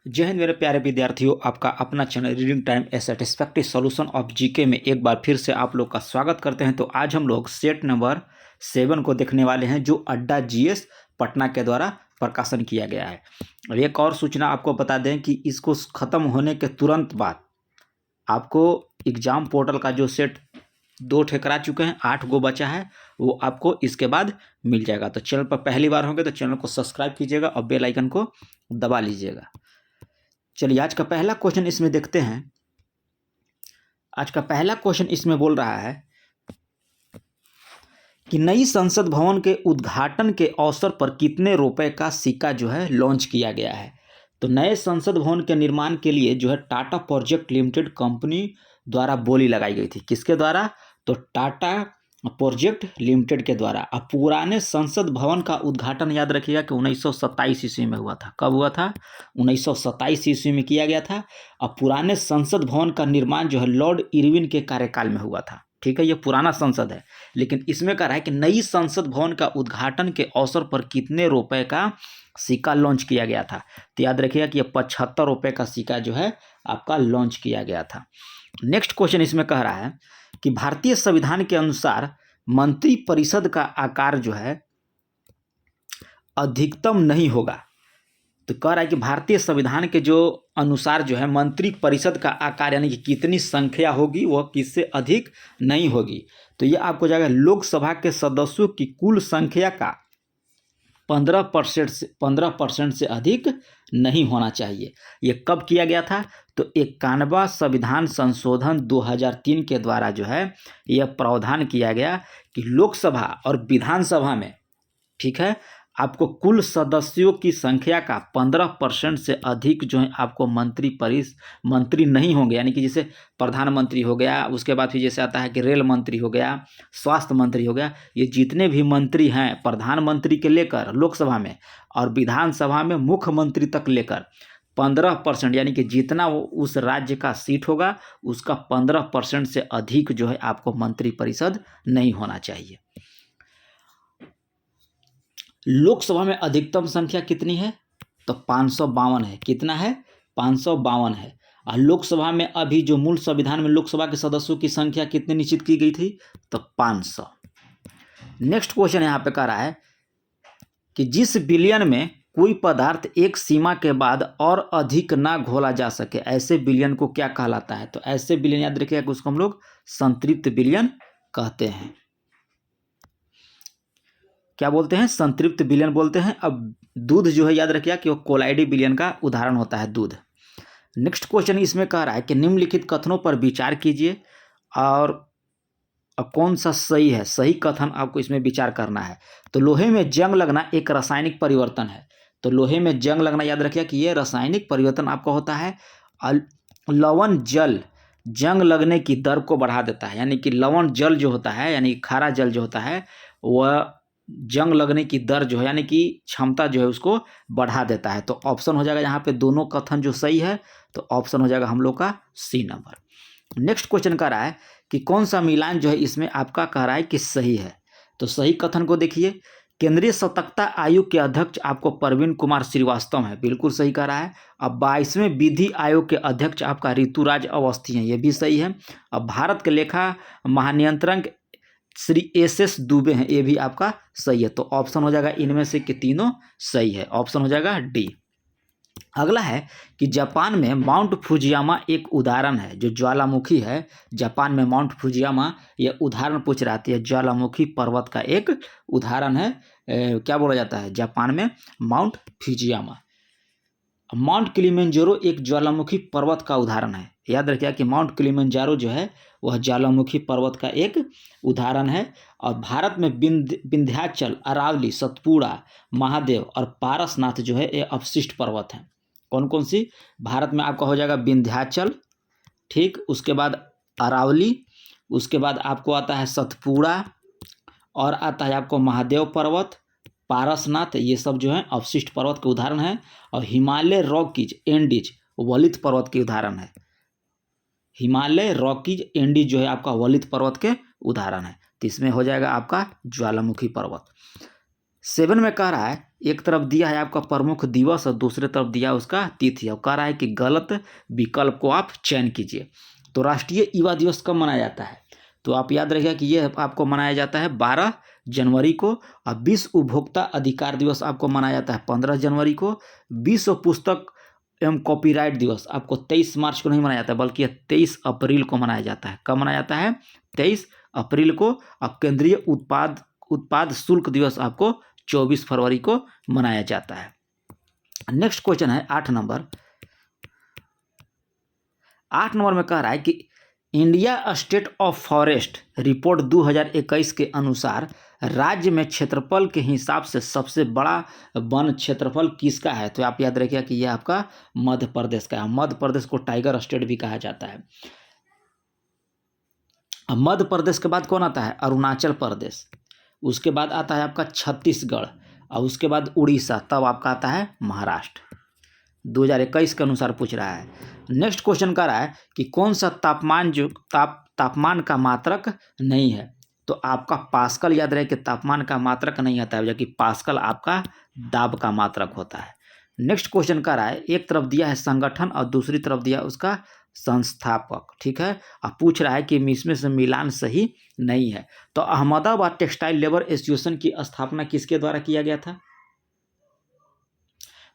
जय हिंद मेरे प्यारे विद्यार्थियों, आपका अपना channel reading time A satisfactory solution of GK में एक बार फिर से आप लोग का स्वागत करते हैं। तो आज हम लोग सेट नंबर 7 को देखने वाले हैं, जो अड्डा जीएस पटना के द्वारा प्रकाशन किया गया है। और एक और सूचना आपको बता दें कि इसको ख़त्म होने के तुरंत बाद आपको एग्ज़ाम पोर्टल का जो सेट 2 ठे करा चुके हैं, 8 गो बचा है, वो आपको इसके बाद मिल जाएगा। तो चैनल पर पहली बार होंगे तो चैनल को सब्सक्राइब कीजिएगा और बेल आइकन को दबा लीजिएगा। चलिए आज का पहला क्वेश्चन इसमें देखते हैं। आज का पहला क्वेश्चन इसमें बोल रहा है कि नई संसद भवन के उद्घाटन के अवसर पर कितने रुपए का सिक्का जो है लॉन्च किया गया है। तो नए संसद भवन के निर्माण के लिए जो है टाटा प्रोजेक्ट लिमिटेड कंपनी द्वारा बोली लगाई गई थी। किसके द्वारा? तो टाटा प्रोजेक्ट लिमिटेड के द्वारा। अब पुराने संसद भवन का उद्घाटन याद रखिएगा कि 1927 ईस्वी में हुआ था। कब हुआ था? 1927 ईस्वी में किया गया था। अब पुराने संसद भवन का निर्माण जो है लॉर्ड इरविन के कार्यकाल में हुआ था। ठीक है, ये पुराना संसद है, लेकिन इसमें कह रहा है कि नई संसद भवन का उद्घाटन के अवसर पर कितने रुपए का सिक्का लॉन्च किया गया था। तो याद रखिएगा कि ये 75 रुपये का सिक्का जो है आपका लॉन्च किया गया था। नेक्स्ट क्वेश्चन इसमें कह रहा है कि भारतीय संविधान के अनुसार मंत्रिपरिषद का आकार जो है अधिकतम नहीं होगा। तो कह रहा है कि भारतीय संविधान के जो अनुसार जो है मंत्रिपरिषद का आकार यानी कि कितनी संख्या होगी वह किससे अधिक नहीं होगी। तो यह आपको जाएगा लोकसभा के सदस्यों की कुल संख्या का 15% से अधिक नहीं होना चाहिए। ये कब किया गया था? तो 91वां संविधान संशोधन 2003 के द्वारा जो है यह प्रावधान किया गया कि लोकसभा और विधानसभा में, ठीक है, आपको कुल सदस्यों की संख्या का 15% से अधिक जो है आपको मंत्री नहीं होंगे। यानी कि जैसे प्रधानमंत्री हो गया, उसके बाद फिर जैसे आता है कि रेल मंत्री हो गया, स्वास्थ्य मंत्री हो गया, ये जितने भी मंत्री हैं प्रधानमंत्री के लेकर लोकसभा में और विधानसभा में मुख्यमंत्री तक लेकर 15% यानी कि जितना उस राज्य का सीट होगा उसका 15% से अधिक जो है आपको मंत्रिपरिषद नहीं होना चाहिए। लोकसभा में अधिकतम संख्या कितनी है? तो 552 है। कितना है? 552 है। और लोकसभा में अभी जो मूल संविधान में लोकसभा के सदस्यों की संख्या कितनी निश्चित की गई थी? तो 500। नेक्स्ट क्वेश्चन यहाँ पे कह रहा है कि जिस विलयन में कोई पदार्थ एक सीमा के बाद और अधिक ना घोला जा सके, ऐसे विलयन को क्या कहलाता है? तो ऐसे विलयन याद रखिएगा कि उसको हम लोग संतृप्त विलयन कहते हैं। क्या बोलते हैं? संतृप्त विलयन बोलते हैं। अब दूध जो है याद रखिएगा कि वो कोलाइडी विलयन का उदाहरण होता है, दूध। नेक्स्ट क्वेश्चन इसमें कह रहा है कि निम्नलिखित कथनों पर विचार कीजिए और कौन सा सही है। सही कथन आपको इसमें विचार करना है। तो लोहे में जंग लगना एक रासायनिक परिवर्तन है। तो लोहे में जंग लगना याद रखिएगा कि ये रासायनिक परिवर्तन आपका होता है। लवण जल जंग लगने की दर को बढ़ा देता है। यानी कि लवण जल जो होता है यानी खारा जल जो होता है वह जंग लगने की दर जो है यानी कि क्षमता जो है उसको बढ़ा देता है। तो ऑप्शन हो जाएगा यहाँ पे दोनों कथन जो सही है, तो ऑप्शन हो जाएगा हम लोग का सी नंबर। नेक्स्ट क्वेश्चन कह रहा है कि कौन सा मिलान जो है इसमें आपका कह रहा है कि सही है। तो सही कथन को देखिए, केंद्रीय सतर्कता आयोग के अध्यक्ष आपको प्रवीण कुमार श्रीवास्तव है, बिल्कुल सही कह रहा है। अब 22वें विधि आयोग के अध्यक्ष आपका ऋतुराज अवस्थी हैं, ये भी सही है। अब भारत के लेखा महानियंत्रक श्री एस दुबे हैं, ये भी आपका सही है। तो ऑप्शन हो जाएगा इनमें से कि तीनों सही है, ऑप्शन हो जाएगा डी। अगला है कि जापान में माउंट फुजियामा एक उदाहरण है, जो ज्वालामुखी है। जापान में माउंट फुजियामा यह उदाहरण पूछ रहा है, ज्वालामुखी पर्वत का एक उदाहरण है। क्या बोला जाता है जापान में? Mount Fujiyama. माउंट किलिमंजारो एक ज्वालामुखी पर्वत का उदाहरण है। याद रखिएगा कि माउंट किलिमंजारो जो है वह ज्वालामुखी पर्वत का एक उदाहरण है। और भारत में विंध्याचल, अरावली, सतपुड़ा, महादेव और पारसनाथ जो है ये अवशिष्ट पर्वत हैं। कौन कौन सी? भारत में आपका हो जाएगा विंध्याचल, ठीक, उसके बाद अरावली, उसके बाद आपको आता है सतपुड़ा और आता है आपको महादेव पर्वत, पारसनाथ, ये सब जो है अवशिष्ट पर्वत के उदाहरण है। और हिमालय रॉकीज, एंडीज वलित पर्वत के उदाहरण है। हिमालय रॉकीज एंडीज जो है आपका वलित पर्वत के उदाहरण है। तो इसमें हो जाएगा आपका ज्वालामुखी पर्वत। 7 में कह रहा है, एक तरफ दिया है आपका प्रमुख दिवस और दूसरे तरफ दिया उसका तिथि, और कह रहा है कि गलत विकल्प को आप चयन कीजिए। तो राष्ट्रीय युवा दिवस कब मनाया जाता है? तो आप याद रखिएगा कि ये आपको मनाया जाता है 12 जनवरी को, और विश्व उपभोक्ता अधिकार दिवस आपको मनाया जाता है 15 जनवरी को। विश्व पुस्तक एवं कॉपीराइट दिवस आपको 23 मार्च को नहीं मनाया जाता है, बल्कि यह 23 अप्रैल को मनाया जाता है। कब मनाया जाता है? 23 अप्रैल को। अब केंद्रीय उत्पाद शुल्क दिवस आपको 24 फरवरी को मनाया जाता है। नेक्स्ट क्वेश्चन है 8 नंबर। 8 नंबर में कह रहा है कि India state of forest report 2021 के अनुसार राज्य में क्षेत्रफल के हिसाब से सबसे बड़ा वन क्षेत्रफल किसका है? तो आप याद रखिएगा कि यह आपका मध्य प्रदेश का है। मध्य प्रदेश को टाइगर स्टेट भी कहा जाता है। अब मध्य प्रदेश के बाद कौन आता है? अरुणाचल प्रदेश। उसके बाद आता है आपका छत्तीसगढ़, और उसके बाद उड़ीसा, तब आपका आता है महाराष्ट्र। 2021 के अनुसार पूछ रहा है। नेक्स्ट क्वेश्चन कर रहा है कि कौन सा तापमान का मात्रक नहीं है? तो आपका पास्कल याद रहे कि तापमान का मात्रक नहीं आता है, जबकि पास्कल आपका दाब का मात्रक होता है। नेक्स्ट क्वेश्चन कर रहा है, एक तरफ दिया है संगठन और दूसरी तरफ दिया उसका संस्थापक, ठीक है। अब पूछ रहा है कि इसमें से मिलान सही नहीं है। तो अहमदाबाद टेक्सटाइल लेबर एसोसिएशन की स्थापना किसके द्वारा किया गया था?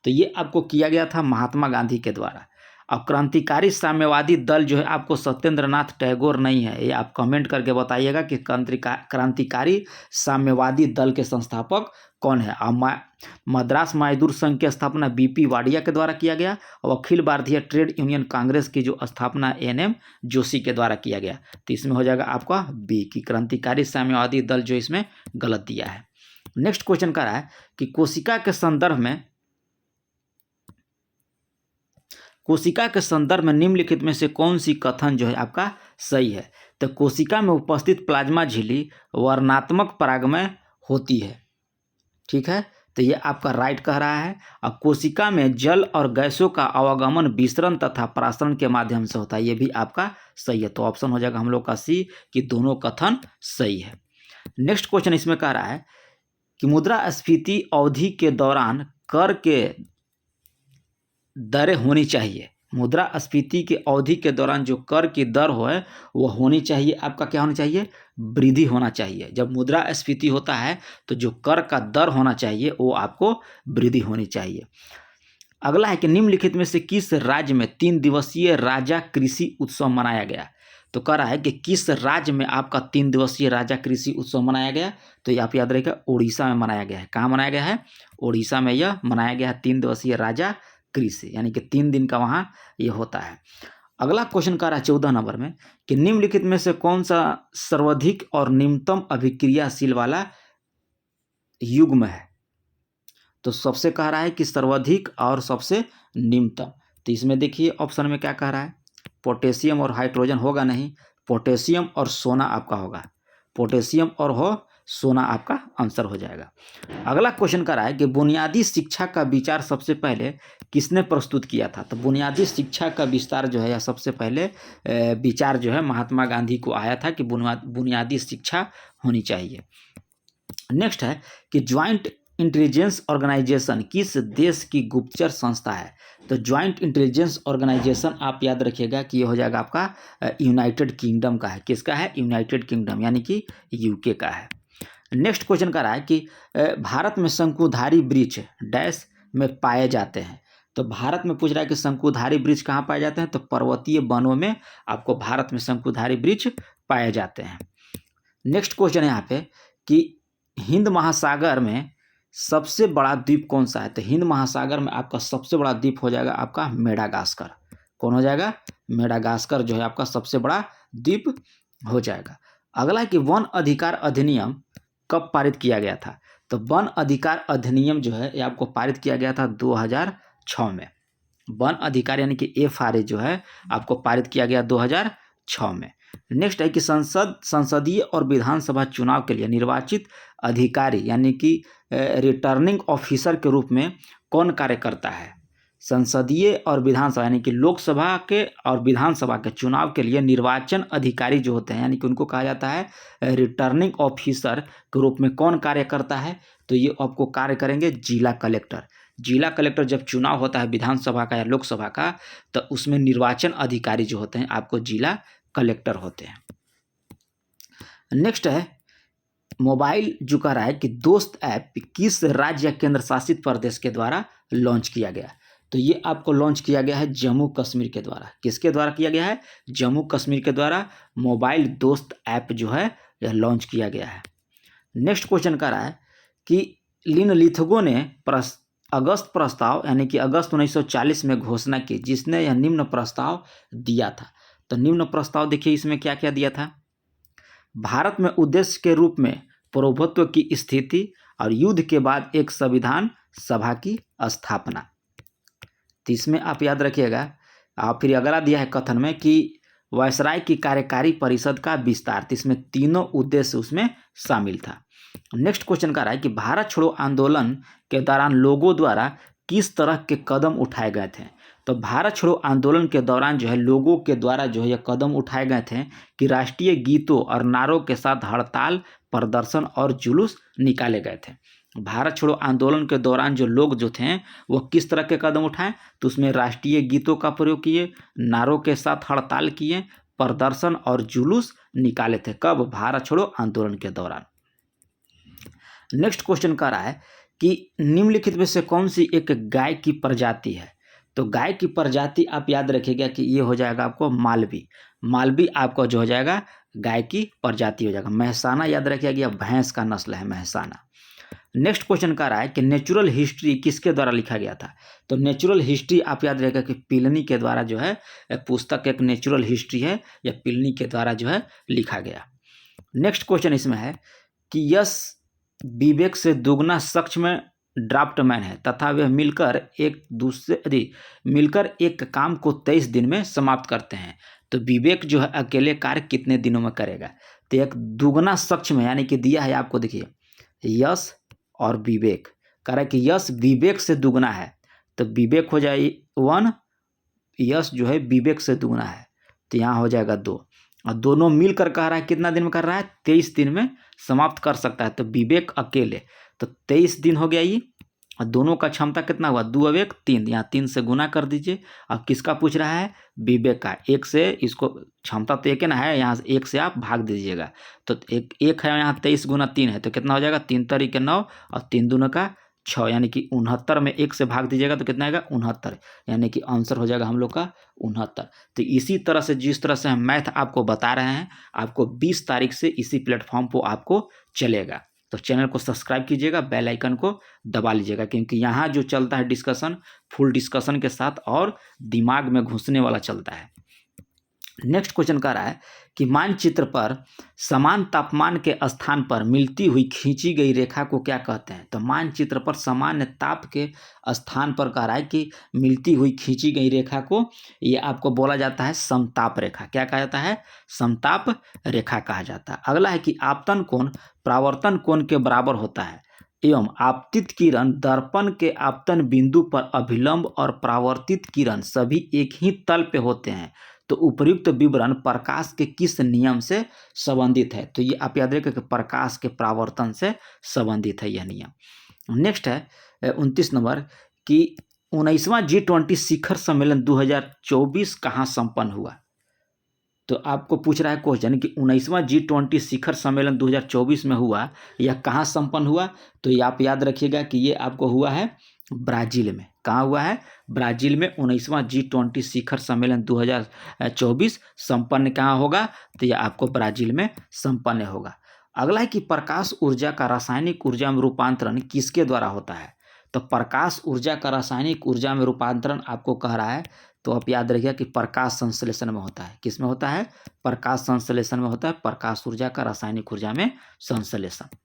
तो ये आपको किया गया था महात्मा गांधी के द्वारा। अब क्रांतिकारी साम्यवादी दल जो है आपको सत्येंद्र नाथ टैगोर नहीं है, ये आप कमेंट करके बताइएगा कि क्रांतिकारी साम्यवादी दल के संस्थापक कौन है। अब मद्रास मजदूर संघ की स्थापना बीपी वाडिया के द्वारा किया गया, और अखिल भारतीय ट्रेड यूनियन कांग्रेस की जो स्थापना एनएम जोशी के द्वारा किया गया। तो इसमें हो जाएगा आपका बी की क्रांतिकारी साम्यवादी दल, जो इसमें गलत दिया है। नेक्स्ट क्वेश्चन का रहा है कि कोशिका के संदर्भ में निम्नलिखित में से कौन सी कथन जो है आपका सही है? तो कोशिका में उपस्थित प्लाज्मा झिल्ली वर्णात्मक परागमय होती है, ठीक है, तो ये आपका राइट कह रहा है। अब कोशिका में जल और गैसों का आवागमन विसरण तथा परासरण के माध्यम से होता है, ये भी आपका सही है। तो ऑप्शन हो जाएगा हम लोग का सी कि दोनों कथन सही है। नेक्स्ट क्वेश्चन इसमें कह रहा है कि मुद्रास्फीति अवधि के दौरान कर के दरें होनी चाहिए। मुद्रास्फीति के अवधि के दौरान जो कर की दर हो वो होनी चाहिए आपका क्या होना चाहिए? वृद्धि होना चाहिए। जब मुद्रास्फीति होता है तो जो कर का दर होना चाहिए वो आपको वृद्धि होनी चाहिए। अगला है कि निम्नलिखित में से किस राज्य में 3 दिवसीय राजा कृषि उत्सव मनाया गया? तो कह रहा है कि किस राज्य में आपका 3 दिवसीय राजा कृषि उत्सव मनाया गया? तो ये आप याद रखिएगा उड़ीसा में मनाया गया है। कहाँ मनाया गया है? उड़ीसा में यह मनाया गया है 3 दिवसीय राजा कृषि, यानी कि 3 दिन का वहाँ ये होता है। अगला क्वेश्चन का रहा है 14 नंबर में कि निम्नलिखित में से कौन सा सर्वाधिक और निम्नतम अभिक्रियाशील वाला युग्म है? तो सबसे कह रहा है कि सर्वाधिक और सबसे निम्नतम। तो इसमें देखिए ऑप्शन में क्या कह रहा है? पोटेशियम और हाइड्रोजन होगा नहीं, पोटेशियम और सोना आपका होगा। पोटेशियम और सोना आपका आंसर हो जाएगा। अगला क्वेश्चन का रहा है कि बुनियादी शिक्षा का विचार सबसे पहले किसने प्रस्तुत किया था? तो बुनियादी शिक्षा का विस्तार जो है या सबसे पहले विचार जो है महात्मा गांधी को आया था कि बुनियादी शिक्षा होनी चाहिए। नेक्स्ट है कि ज्वाइंट इंटेलिजेंस ऑर्गेनाइजेशन किस देश की गुप्तचर संस्था है? तो ज्वाइंट इंटेलिजेंस ऑर्गेनाइजेशन आप याद रखिएगा कि ये हो जाएगा आपका यूनाइटेड किंगडम का है। किसका है? यूनाइटेड किंगडम, यानी कि यूके का है। नेक्स्ट क्वेश्चन का रहा है कि भारत में शंकुधारी वृक्ष डैश में पाए जाते हैं। तो भारत में पूछ रहा है कि शंकुधारी वृक्ष कहाँ पाए जाते हैं? तो पर्वतीय वनों में आपको भारत में शंकुधारी वृक्ष पाए जाते हैं। नेक्स्ट क्वेश्चन है यहाँ पे कि हिंद महासागर में सबसे बड़ा द्वीप कौन सा है? तो हिंद महासागर में आपका सबसे बड़ा द्वीप हो जाएगा आपका मेडागास्कर। कौन हो जाएगा? मेडागास्कर जो है आपका सबसे बड़ा द्वीप हो जाएगा। अगला कि वन अधिकार अधिनियम कब पारित किया गया था? तो वन अधिकार अधिनियम जो है ये आपको पारित किया गया था 2006 में। वन अधिकार यानी कि FRA जो है आपको पारित किया गया 2006 में। नेक्स्ट है कि संसदीय और विधानसभा चुनाव के लिए निर्वाचित अधिकारी यानी कि रिटर्निंग ऑफिसर के रूप में कौन कार्य करता है? संसदीय और विधानसभा यानी कि लोकसभा के और विधानसभा के चुनाव के लिए निर्वाचन अधिकारी जो होते हैं यानी कि उनको कहा जाता है रिटर्निंग ऑफिसर के रूप में कौन कार्य करता है? तो ये आपको कार्य करेंगे जिला कलेक्टर। जिला कलेक्टर जब चुनाव होता है विधानसभा का या लोकसभा का, तो उसमें निर्वाचन अधिकारी जो होते हैं आपको जिला कलेक्टर होते हैं। नेक्स्ट है मोबाइल जो कह रहा है कि दोस्त ऐप किस राज्य या केंद्र शासित प्रदेश के द्वारा लॉन्च किया गया। तो ये आपको लॉन्च किया गया है जम्मू कश्मीर के द्वारा। किसके द्वारा किया गया है? जम्मू कश्मीर के द्वारा मोबाइल दोस्त ऐप जो है यह लॉन्च किया गया है। नेक्स्ट क्वेश्चन कह रहा है कि लिनलिथगो ने अगस्त प्रस्ताव यानी कि अगस्त 1940 में घोषणा की जिसने यह निम्न प्रस्ताव दिया था। तो निम्न प्रस्ताव देखिए इसमें क्या क्या दिया था। भारत में उद्देश्य के रूप में प्रभुत्व की स्थिति और युद्ध के बाद एक संविधान सभा की स्थापना। तो इसमें आप याद रखिएगा। फिर अगला दिया है कथन में कि वायसराय की कार्यकारी परिषद का विस्तार। तो इसमें तीनों उद्देश्य उसमें शामिल था। नेक्स्ट क्वेश्चन का रहा है कि भारत छोड़ो आंदोलन के दौरान लोगों द्वारा किस तरह के कदम उठाए गए थे। तो भारत छोड़ो आंदोलन के दौरान जो है लोगों के द्वारा जो है यह कदम उठाए गए थे कि राष्ट्रीय गीतों और नारों के साथ हड़ताल, प्रदर्शन और जुलूस निकाले गए थे। भारत छोड़ो आंदोलन के दौरान जो लोग जो थे वो किस तरह के कदम उठाए, तो उसमें राष्ट्रीय गीतों का प्रयोग किए, नारों के साथ हड़ताल किए, प्रदर्शन और जुलूस निकाले थे। कब? भारत छोड़ो आंदोलन के दौरान। नेक्स्ट क्वेश्चन कह रहा है कि निम्नलिखित में से कौन सी एक गाय की प्रजाति है। तो गाय की प्रजाति आप याद रखिएगा कि ये हो जाएगा आपको मालवी। मालवी आपको जो हो जाएगा गाय की प्रजाति हो जाएगा। मेहसाना याद रखिएगा, यह भैंस का नस्ल है मेहसाना। नेक्स्ट क्वेश्चन कह रहा है कि नेचुरल हिस्ट्री किसके द्वारा लिखा गया था। तो नेचुरल हिस्ट्री आप याद रखिएगा कि पिलनी के द्वारा जो है पुस्तक एक नेचुरल हिस्ट्री है, यह पिलनी के द्वारा जो है लिखा गया। नेक्स्ट क्वेश्चन इसमें है कि यस विवेक से दुगना सख्त में ड्राफ्टमैन है तथा वे मिलकर एक काम को 23 दिन में समाप्त करते हैं। तो विवेक जो है अकेले कार्य कितने दिनों में करेगा। तो एक दुगना सख्त में यानी कि दिया है आपको, देखिए यश और विवेक कह रहा है कि यश विवेक से दुगना है, तो विवेक हो जाए 1, यश जो है विवेक से दुगना है, तो यहाँ हो जाएगा 2, और दोनों मिलकर कह रहा है कितना दिन में कर रहा है, 23 दिन में समाप्त कर सकता है। तो विवेक अकेले तो 23 दिन हो गया ये, और दोनों का क्षमता कितना हुआ, 2 और 1 3, यहाँ 3 से गुना कर दीजिए। अब किसका पूछ रहा है, विवेक का। 1 से इसको क्षमता तो एक है ना है, यहाँ से 1 से आप भाग दीजिएगा। तो एक है यहाँ 23 गुना 3 है, तो कितना हो जाएगा 3 तरीके 9 और 3 दूना का 6, यानी कि 69 में 1 से भाग दीजिएगा तो कितना आएगा 69, यानी कि आंसर हो जाएगा हम लोग का 69। तो इसी तरह से जिस तरह से हम मैथ आपको बता रहे हैं, आपको 20 तारीख से इसी प्लेटफॉर्म पर आपको चलेगा। तो चैनल को सब्सक्राइब कीजिएगा, बेल आइकन को दबा लीजिएगा, क्योंकि यहाँ जो चलता है डिस्कशन फुल डिस्कशन के साथ और दिमाग में घुसने वाला चलता है। नेक्स्ट क्वेश्चन कह रहा है कि मानचित्र पर समान तापमान के स्थान पर मिलती हुई खींची गई रेखा को क्या कहते हैं। तो मानचित्र पर सामान्य ताप के स्थान पर कह रहा है कि मिलती हुई खींची गई रेखा को ये आपको बोला जाता है समताप रेखा। क्या कहा जाता है, समताप रेखा कहा जाता है। अगला है कि आपतन कोण परावर्तन कोण के बराबर होता है एवं आपतित किरण दर्पण के आपतन बिंदु पर अभिलंब और परावर्तित किरण सभी एक ही तल पे होते हैं। तो उपर्युक्त विवरण प्रकाश के किस नियम से संबंधित है। तो ये आप याद रखें कि प्रकाश के परावर्तन से संबंधित है यह नियम। नेक्स्ट है 29 नंबर कि 19वां G20 शिखर सम्मेलन 2024 कहाँ संपन्न हुआ। तो आपको पूछ रहा है क्वेश्चन कि 19वां G20 शिखर सम्मेलन 2024 में हुआ, यह कहाँ संपन्न हुआ। तो ये आप याद रखिएगा कि ये आपको हुआ है ब्राजील में। कहाँ हुआ है, ब्राजील में 19वां G20 शिखर सम्मेलन 2024 संपन्न कहाँ होगा, तो यह आपको ब्राजील में संपन्न होगा। अगला है कि प्रकाश ऊर्जा का रासायनिक ऊर्जा में रूपांतरण किसके द्वारा होता है। तो प्रकाश ऊर्जा का रासायनिक ऊर्जा में रूपांतरण आपको कह रहा है, तो आप याद रखिएगा कि प्रकाश संश्लेषण में होता है। किस में होता है, प्रकाश संश्लेषण में होता है, प्रकाश ऊर्जा का रासायनिक ऊर्जा में संश्लेषण।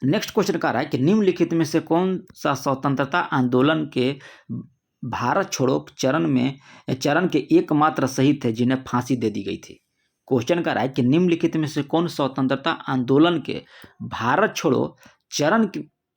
नेक्स्ट क्वेश्चन कह रहा है कि निम्नलिखित में से कौन सा स्वतंत्रता आंदोलन के भारत छोड़ो चरण के एकमात्र शहीद थे जिन्हें फांसी दे दी गई थी। क्वेश्चन कह रहा है कि निम्नलिखित में से कौन स्वतंत्रता आंदोलन के भारत छोड़ो चरण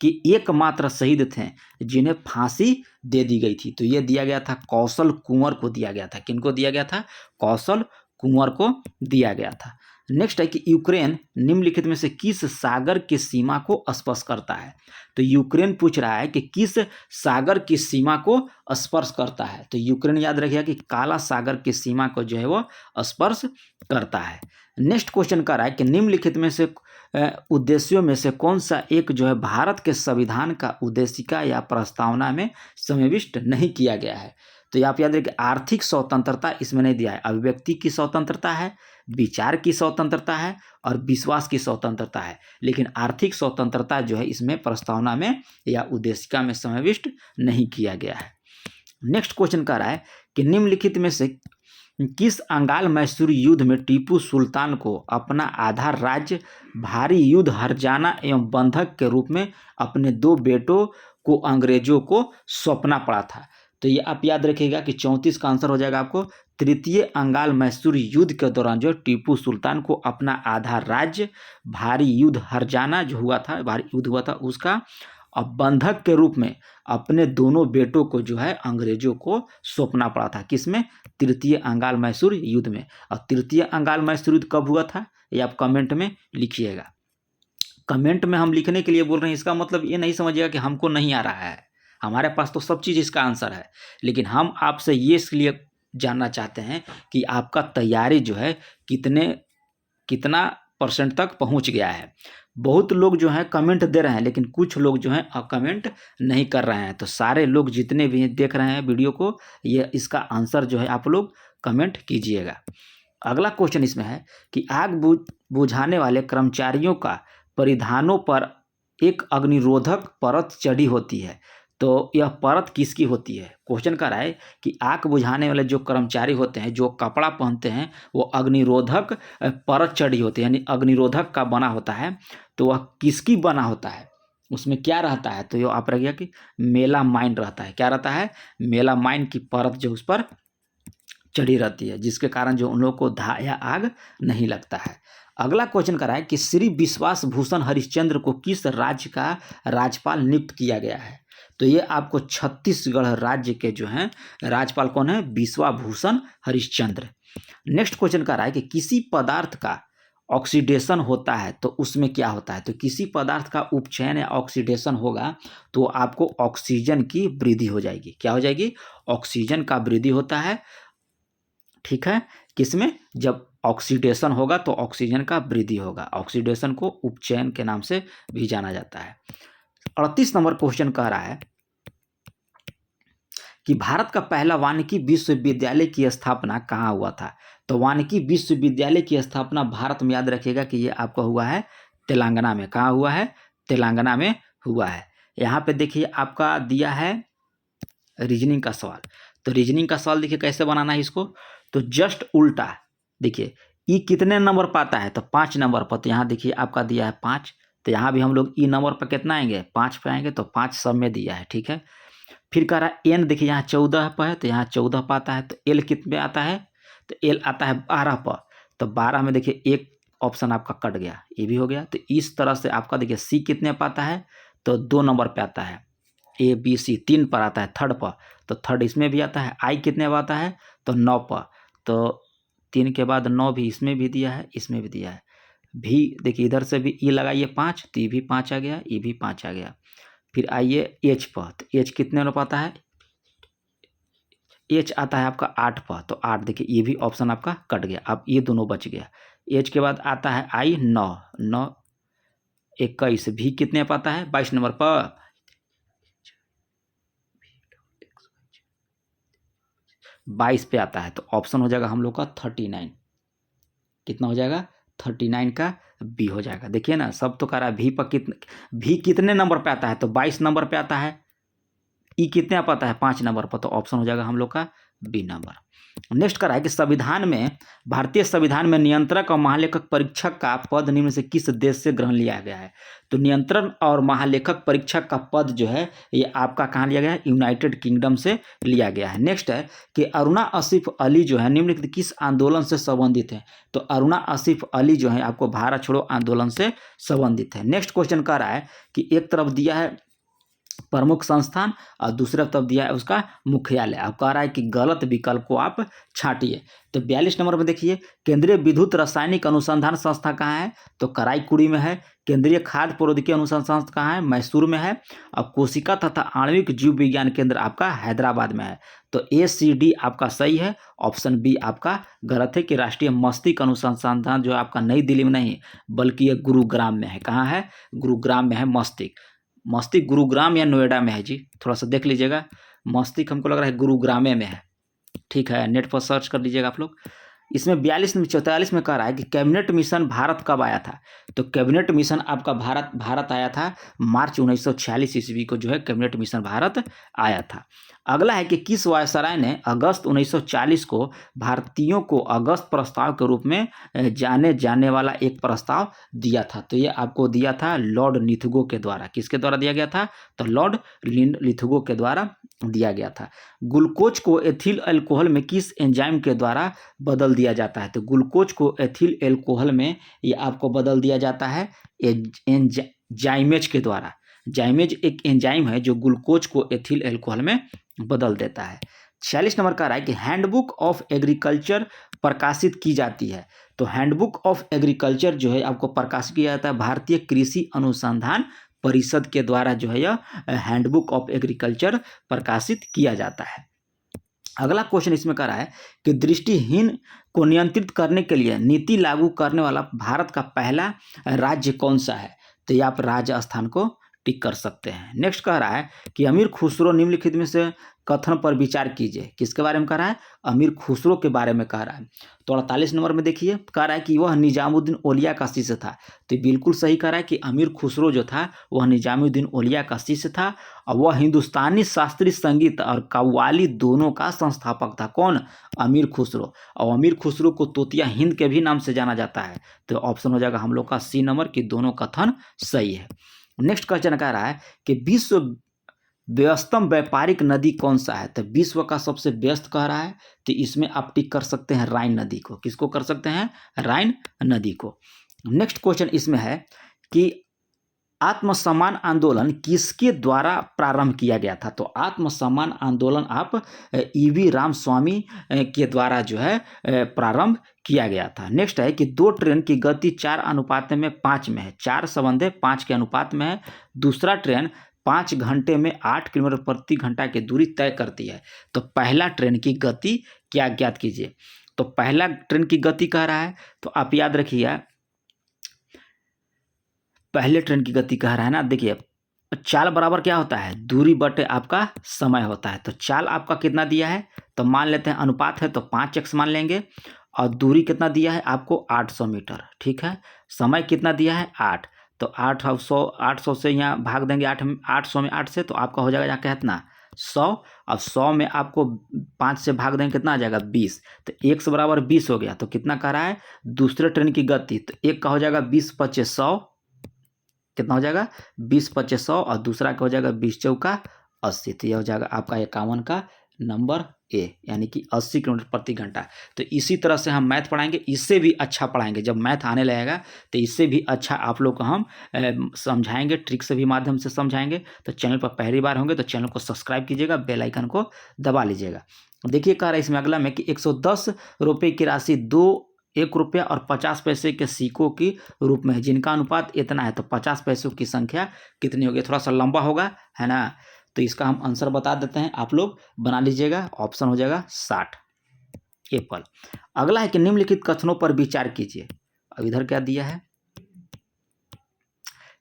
के एकमात्र शहीद थे जिन्हें फांसी दे दी गई थी। तो यह दिया गया था कौशल कुंवर को दिया गया था। किनको दिया गया था, कौशल कुंवर को दिया गया था। नेक्स्ट है कि यूक्रेन निम्नलिखित में से किस सागर की सीमा को स्पर्श करता है। तो यूक्रेन पूछ रहा है कि किस सागर की सीमा को स्पर्श करता है। तो यूक्रेन याद रखिएगा कि काला सागर की सीमा को जो है वो स्पर्श करता है। नेक्स्ट क्वेश्चन कर रहा है कि निम्नलिखित में से उद्देश्यों में से कौन सा एक जो है भारत के संविधान का उद्देशिका या प्रस्तावना में समाविष्ट नहीं किया गया है। तो आप याद रखिए आर्थिक स्वतंत्रता इसमें नहीं दिया है, अभिव्यक्ति की स्वतंत्रता है, विचार की स्वतंत्रता है और विश्वास की स्वतंत्रता है, लेकिन आर्थिक स्वतंत्रता जो है इसमें प्रस्तावना में या उद्देशिका में समाविष्ट नहीं किया गया है। नेक्स्ट क्वेश्चन कह रहा है कि निम्नलिखित में से किस अंगाल मैसूर युद्ध में टीपू सुल्तान को अपना आधा राज्य भारी युद्ध हर्जाना एवं बंधक के रूप में अपने 2 बेटों को अंग्रेजों को सौंपना पड़ा था। तो ये आप याद रखिएगा कि 34 का आंसर हो जाएगा आपको तृतीय अंगाल मैसूर युद्ध के दौरान जो टीपू सुल्तान को अपना आधा राज्य भारी युद्ध हर्जाना जो हुआ था, भारी युद्ध हुआ था उसका अब बंधक के रूप में अपने दोनों बेटों को जो है अंग्रेजों को सौंपना पड़ा था। किसमें? तृतीय अंगाल मैसूर युद्ध में। और तृतीय अंगाल मैसूर युद्ध कब हुआ था ये आप कमेंट में लिखिएगा। कमेंट में हम लिखने के लिए बोल रहे हैं, इसका मतलब ये नहीं समझिएगा कि हमको नहीं आ रहा है, हमारे पास तो सब चीज़ इसका आंसर है, लेकिन हम आपसे ये इसलिए जानना चाहते हैं कि आपका तैयारी जो है कितना % तक पहुंच गया है। बहुत लोग जो हैं कमेंट दे रहे हैं, लेकिन कुछ लोग जो हैं कमेंट नहीं कर रहे हैं। तो सारे लोग जितने भी देख रहे हैं वीडियो को, ये इसका आंसर जो है आप लोग कमेंट कीजिएगा। अगला क्वेश्चन इसमें है कि आग बुझाने वाले कर्मचारियों का परिधानों पर एक अग्निरोधक परत चढ़ी होती है, तो यह परत किसकी होती है? क्वेश्चन कर रहा है कि आग बुझाने वाले जो कर्मचारी होते हैं, जो कपड़ा पहनते हैं, वो अग्निरोधक परत चढ़ी होती है, यानी अग्निरोधक का बना होता है। तो वह किसकी बना होता है, उसमें क्या रहता है? तो ये आप रह गया कि मेलामाइन रहता है। क्या रहता है? मेलामाइन की परत जो उस पर चढ़ी रहती है, जिसके कारण जो उन लोगों को धा या आग नहीं लगता है। अगला क्वेश्चन कर रहा है कि श्री विश्वास भूषण हरिश्चंद्र को किस राज्य का राज्यपाल नियुक्त किया गया है? तो ये आपको छत्तीसगढ़ राज्य के जो हैं राज्यपाल कौन है? विश्वाभूषण हरिश्चंद्र। नेक्स्ट क्वेश्चन कर रहा है कि किसी पदार्थ का ऑक्सीडेशन होता है तो उसमें क्या होता है? तो किसी पदार्थ का उपचयन या ऑक्सीडेशन होगा तो आपको ऑक्सीजन की वृद्धि हो जाएगी। क्या हो जाएगी? ऑक्सीजन का वृद्धि होता है। ठीक है, किसमें? जब ऑक्सीडेशन होगा तो ऑक्सीजन का वृद्धि होगा। ऑक्सीडेशन को उपचयन के नाम से भी जाना जाता है। 38 नंबर क्वेश्चन कह रहा है कि भारत का पहला वानिकी विश्वविद्यालय की स्थापना कहाँ हुआ था? तो वानिकी विश्वविद्यालय की स्थापना भारत में याद रखिएगा कि ये आपका हुआ है तेलंगाना में। कहाँ हुआ है? तेलंगाना में हुआ है। यहाँ पे देखिए आपका दिया है रीजनिंग का सवाल। तो रीजनिंग का सवाल देखिए कैसे बनाना है इसको। तो जस्ट उल्टा देखिए ई कितने नंबर पाता है? तो 5 नंबर पर। तो यहाँ देखिए आपका दिया है 5, तो यहाँ भी हम लोग ई नंबर पर कितना आएंगे? 5 पे आएंगे, तो 5 सब में दिया है। ठीक है, फिर कह रहा है एन देखिए यहाँ 14 पर है, तो यहाँ 14 पाता है। तो एल कितने आता है? तो एल आता है 12 पर। तो 12 में देखिए एक ऑप्शन आपका कट गया, ये भी हो गया। तो इस तरह से आपका देखिए सी कितने पाता है? तो 2 नंबर पे आता है। ए बी सी 3 पर आता है, थर्ड पर। तो थर्ड इसमें भी आता है। आई कितने पर आता है? तो 9 पर। तो 3 के बाद 9 भी इसमें भी दिया है, इसमें भी दिया है। भी देखिए इधर से भी ई लगाइए 5, तो ये भी 5 आ गया, ये भी 5 आ गया। फिर आइए एच पर। तो एच कितने नंबर पाता है? एच आता है आपका 8 पर। तो 8 देखिए ये भी ऑप्शन आपका कट गया, अब ये दोनों बच गया। एच के बाद आता है आई 9, 9 21। भी कितने पाता है? 22 नंबर पर। 22 पे आता है, तो ऑप्शन हो जाएगा हम लोग का 39। कितना हो जाएगा? 39 का बी हो जाएगा। देखिए ना, सब तो कह रहा है भी पर भी कितने नंबर पे आता है? तो 22 नंबर पे आता है। ई कितने आप आता है? 5 नंबर पर। तो ऑप्शन हो जाएगा हम लोग का बी नंबर। नेक्स्ट करा है कि संविधान में, भारतीय संविधान में नियंत्रक और महालेखक परीक्षक का पद निम्न से किस देश से ग्रहण लिया गया है? तो नियंत्रण और महालेखक परीक्षक का पद जो है ये आपका कहाँ लिया गया है? यूनाइटेड किंगडम से लिया गया है। नेक्स्ट है कि अरुणा आसिफ अली जो है निम्नलिखित किस आंदोलन से संबंधित है? तो अरुणा आसिफ अली जो है आपको भारत छोड़ो आंदोलन से संबंधित है। नेक्स्ट क्वेश्चन कह रहा है कि एक तरफ दिया है प्रमुख संस्थान और दूसरा तरफ दिया है उसका मुख्यालय। अब कह रहा है कि गलत विकल्प को आप छांटिए। तो 42 नंबर में देखिए, केंद्रीय विद्युत रासायनिक अनुसंधान संस्था कहाँ है? तो कराईकुड़ी में है। केंद्रीय खाद्य प्रौद्योगिकी अनुसंधान संस्था कहाँ है? मैसूर में है। और कोशिका तथा आणविक जीव विज्ञान केंद्र आपका हैदराबाद में है। तो ACD आपका सही है। ऑप्शन बी आपका गलत है कि राष्ट्रीय मस्तिष्क अनुसंधान जो आपका नई दिल्ली में नहीं बल्कि ये गुरुग्राम में है। कहाँ है? गुरुग्राम में है मस्तिष्क। मस्तिष्क गुरुग्राम या नोएडा में है जी, थोड़ा सा देख लीजिएगा। मस्तिष्क हमको लग रहा है गुरुग्राम में है। ठीक है, नेट पर सर्च कर लीजिएगा आप लोग। इसमें 44 में कह रहा है कि कैबिनेट मिशन भारत कब आया था? तो कैबिनेट मिशन आपका भारत आया था मार्च 1946 ईस्वी को जो है कैबिनेट मिशन भारत आया था। अगला है कि किस वायसराय ने अगस्त 1940 को भारतीयों को अगस्त प्रस्ताव के रूप में जाने जाने वाला एक प्रस्ताव दिया था? तो ये आपको दिया था लॉर्ड लिथगो के द्वारा। किसके द्वारा दिया गया था? तो लॉर्ड लिथगो के द्वारा दिया गया था। ग्लूकोज को एथिल अल्कोहल में किस एंजाइम के द्वारा बदल दिया जाता है? तो ग्लूकोज को एथिल अल्कोहल में ये आपको बदल दिया जाता है जाइमेज के द्वारा। जाइमेज एक एंजाइम है जो ग्लूकोज को एथिल अल्कोहल में बदल देता है। 46 नंबर का रहा है कि हैंडबुक ऑफ एग्रीकल्चर प्रकाशित की जाती है। तो हैंडबुक ऑफ एग्रीकल्चर जो है आपको प्रकाशित किया जाता है भारतीय कृषि अनुसंधान परिषद के द्वारा जो है यह हैंडबुक ऑफ एग्रीकल्चर प्रकाशित किया जाता है। अगला क्वेश्चन इसमें कर रहा है कि दृष्टिहीन को नियंत्रित करने के लिए नीति लागू करने वाला भारत का पहला राज्य कौन सा है? तो ये आप राजस्थान को टिक कर सकते हैं। नेक्स्ट कह रहा है कि अमीर खुसरो निम्नलिखित में से कथन पर विचार कीजिए। किसके बारे में कह रहा है? अमीर खुसरो के बारे में कह रहा है। तो 48 नंबर में देखिए, कह रहा है कि वह निजामुद्दीन औलिया का शिष्य था। तो बिल्कुल सही कह रहा है कि अमीर खुसरो जो था वह निजामुद्दीन औलिया का शिष्य था और वह हिंदुस्तानी शास्त्रीय संगीत और कव्वाली दोनों का संस्थापक था। कौन? अमीर खुसरो। और अमीर खुसरो को तोतिया हिंद के भी नाम से जाना जाता है। तो ऑप्शन हो जाएगा हम लोग का सी नंबर की दोनों कथन सही है। नेक्स्ट क्वेश्चन कह रहा है कि विश्व व्यस्तम व्यापारिक नदी कौन सा है? तो विश्व का सबसे व्यस्त कह रहा है, तो इसमें आप टिक कर सकते हैं राइन नदी को। किसको कर सकते हैं? राइन नदी को। नेक्स्ट क्वेश्चन इसमें है कि आत्मसम्मान आंदोलन किसके द्वारा प्रारंभ किया गया था? तो आत्मसम्मान आंदोलन आप EV रामस्वामी के द्वारा जो है प्रारंभ किया गया था। नेक्स्ट है कि दो ट्रेन की गति 4:5 में है। 4 संबंध 5 के अनुपात में है। दूसरा ट्रेन 5 घंटे में 8 किलोमीटर प्रति घंटा की दूरी तय करती है। तो पहला ट्रेन की गति क्या ज्ञात कीजिए। तो पहला ट्रेन की गति कह रहा है, तो आप याद रखिए पहले ट्रेन की गति कह रहा है ना। देखिए चाल बराबर क्या होता है? दूरी बटे आपका समय होता है। तो चाल आपका कितना दिया है? तो मान लेते हैं अनुपात है तो 5x मान लेंगे और दूरी कितना दिया है आपको? 800 मीटर। ठीक है, समय कितना दिया है? 8। तो 800 से यहाँ भाग देंगे 800 में 8 से, तो आपका हो जाएगा यहाँ कितना? 100। अब 100 में आपको 5 से भाग देंगे कितना आ जाएगा? 20। तो 1 बराबर 20 हो गया। तो कितना कह रहा है? दूसरे ट्रेन की गति, तो एक का हो जाएगा 20×5 = 100। कितना हो जाएगा? 20×5 = 100 और दूसरा का हो जाएगा 20×4 = 80। तो यह हो जाएगा आपका 51 का नंबर ए, यानी कि 80 किलोमीटर प्रति घंटा। तो इसी तरह से हम मैथ पढ़ाएंगे, इससे भी अच्छा पढ़ाएंगे। जब मैथ आने लगेगा तो इससे भी अच्छा आप लोग को हम समझाएंगे, ट्रिक से भी माध्यम से समझाएंगे। तो चैनल पर पहली बार होंगे तो चैनल को सब्सक्राइब कीजिएगा, बेल आइकन को दबा लीजिएगा। देखिए कह रहा है इसमें अगला में कि 110 रुपये की राशि 1 रुपया और 50 पैसे के सिक्कों की रूप में है, जिनका अनुपात इतना है। तो 50 पैसों की संख्या कितनी होगी? थोड़ा सा लंबा होगा है ना। तो इसका हम आंसर बता देते हैं, आप लोग बना लीजिएगा। ऑप्शन हो जाएगा 60 एप्पल। अगला है कि निम्नलिखित कथनों पर विचार कीजिए। अब इधर क्या दिया है